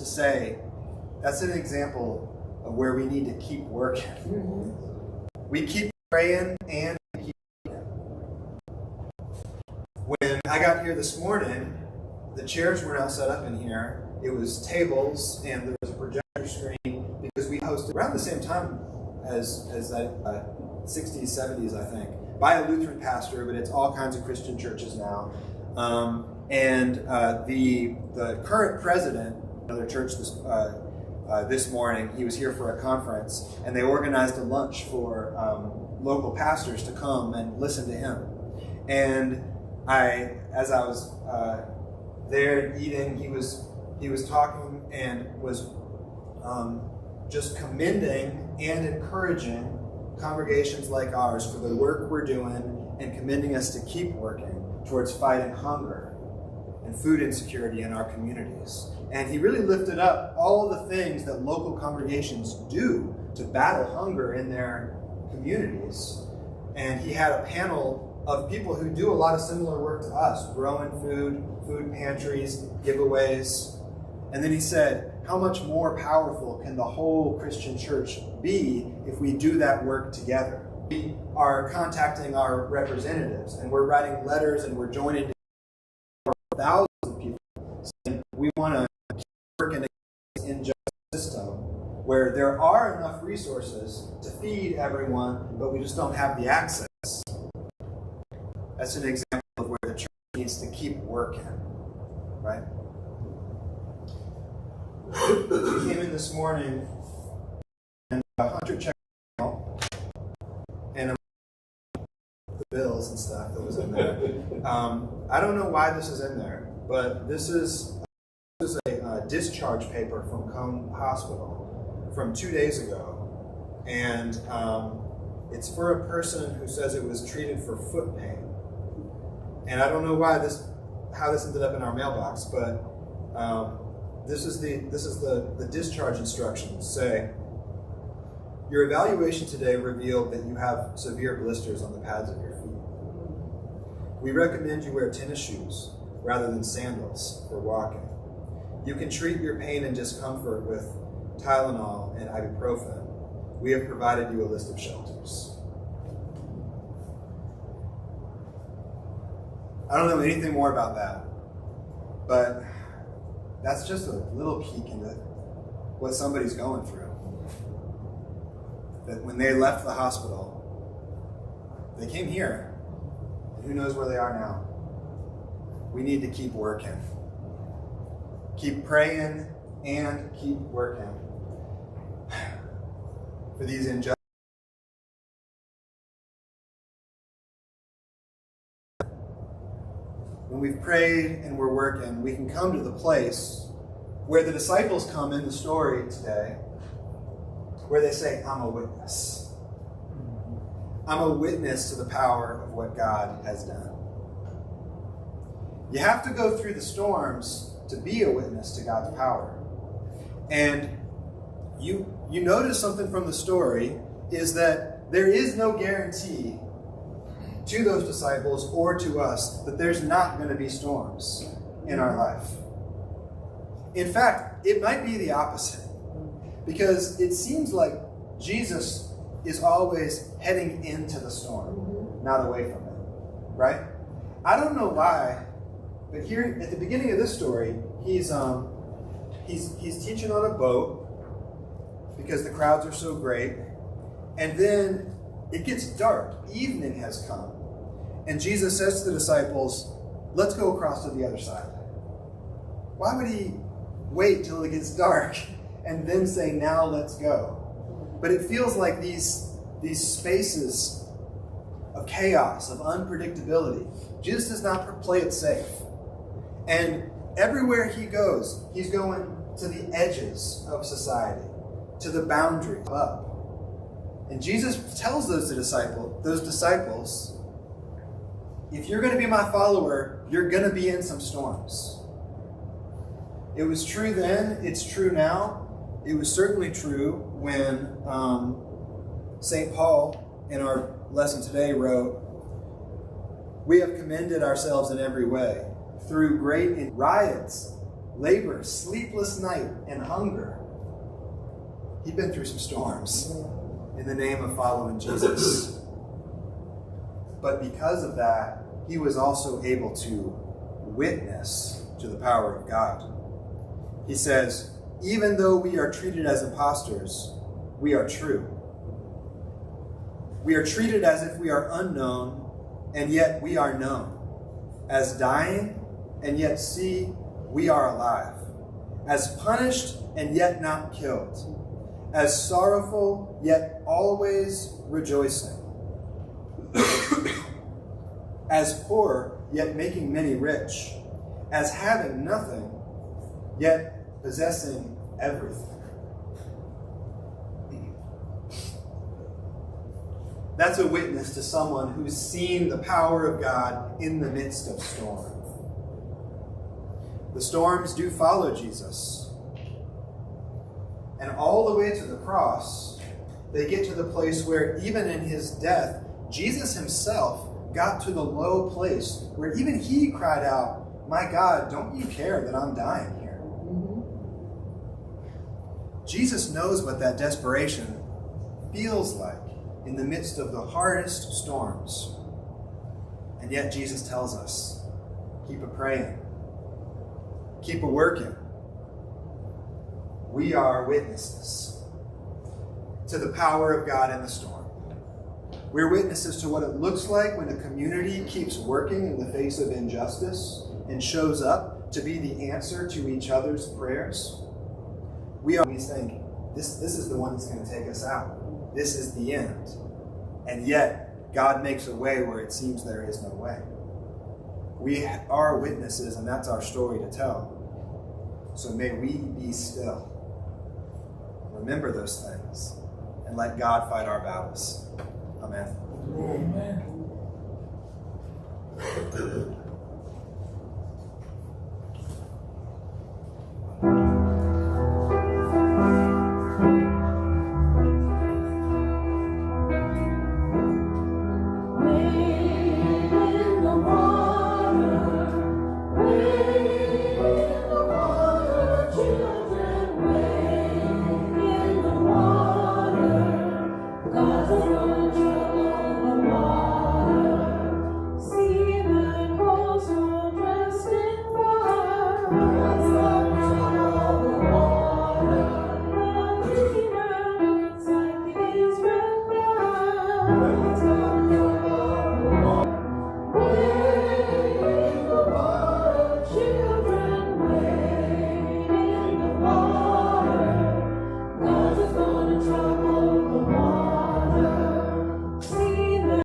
to say that's an example of where we need to keep working. We keep praying and keep working. When I got here this morning, the chairs were not set up in here. It was tables and there was a projector screen because we hosted around the same time as that 60s, 70s, I think, by a Lutheran pastor, but it's all kinds of Christian churches now. The current president of another church this morning, he was here for a conference, and they organized a lunch for local pastors to come and listen to him. And as I was there eating, he was talking and was just commending and encouraging congregations like ours for the work we're doing and commending us to keep working towards fighting hunger and food insecurity in our communities. And he really lifted up all of the things that local congregations do to battle hunger in their communities. And he had a panel of people who do a lot of similar work to us, growing food pantries, giveaways. And then he said, how much more powerful can the whole Christian church be if we do that work together? We are contacting our representatives, and we're writing letters, and we're joining thousands of people saying we want to keep working against this unjust system where there are enough resources to feed everyone, but we just don't have the access. That's an example of where the church needs to keep working, right? We came in this morning, and Hunter checked out, and the bills and stuff that was in there. I don't know why this is in there, but this is a discharge paper from Cone Hospital from 2 days ago, and it's for a person who says it was treated for foot pain. And I don't know how this ended up in our mailbox, but this is the discharge instructions. Say, your evaluation today revealed that you have severe blisters on the pads of your feet. We recommend you wear tennis shoes rather than sandals for walking. You can treat your pain and discomfort with Tylenol and ibuprofen. We have provided you a list of shelters. I don't know anything more about that, but that's just a little peek into what somebody's going through. That when they left the hospital, they came here, and who knows where they are now. We need to keep working. Keep praying and keep working for these injustices. When we've prayed and we're working, we can come to the place where the disciples come in the story today, where they say, I'm a witness. I'm a witness to the power of what God has done. You have to go through the storms to be a witness to God's power. And you notice something from the story is that there is no guarantee to those disciples or to us that there's not going to be storms in our life. In fact, it might be the opposite, because it seems like Jesus is always heading into the storm, not away from it, right? I don't know why, but here at the beginning of this story, he's teaching on a boat because the crowds are so great, and then it gets dark. Evening has come. And Jesus says to the disciples, let's go across to the other side. Why would he wait till it gets dark and then say, now let's go? But it feels like these spaces of chaos, of unpredictability, Jesus does not play it safe. And everywhere he goes, he's going to the edges of society, to the boundaries up. And Jesus tells those disciples, if you're going to be my follower, you're going to be in some storms. It was true then, it's true now. It was certainly true when St. Paul, in our lesson today, wrote, we have commended ourselves in every way, through great riots labor, sleepless night, and hunger. He'd been through some storms in the name of following Jesus. But because of that, he was also able to witness to the power of God. He says, even though we are treated as impostors, we are true. We are treated as if we are unknown, and yet we are known. As dying, and yet see, we are alive. As punished, and yet not killed. As sorrowful, yet always rejoicing. As poor, yet making many rich. As having nothing, yet possessing everything. That's a witness to someone who's seen the power of God in the midst of storm. The storms do follow Jesus. And all the way to the cross, they get to the place where even in his death, Jesus himself got to the low place where even he cried out, "My God, don't you care that I'm dying here?" Jesus knows what that desperation feels like in the midst of the hardest storms. And yet Jesus tells us, keep a praying, keep a working. We are witnesses to the power of God in the storm. We're witnesses to what it looks like when a community keeps working in the face of injustice and shows up to be the answer to each other's prayers. We think, this is the one that's going to take us out. This is the end. And yet, God makes a way where it seems there is no way. We are witnesses, and that's our story to tell. So may we be still. Remember those things, and let God fight our battles. Amen. Amen.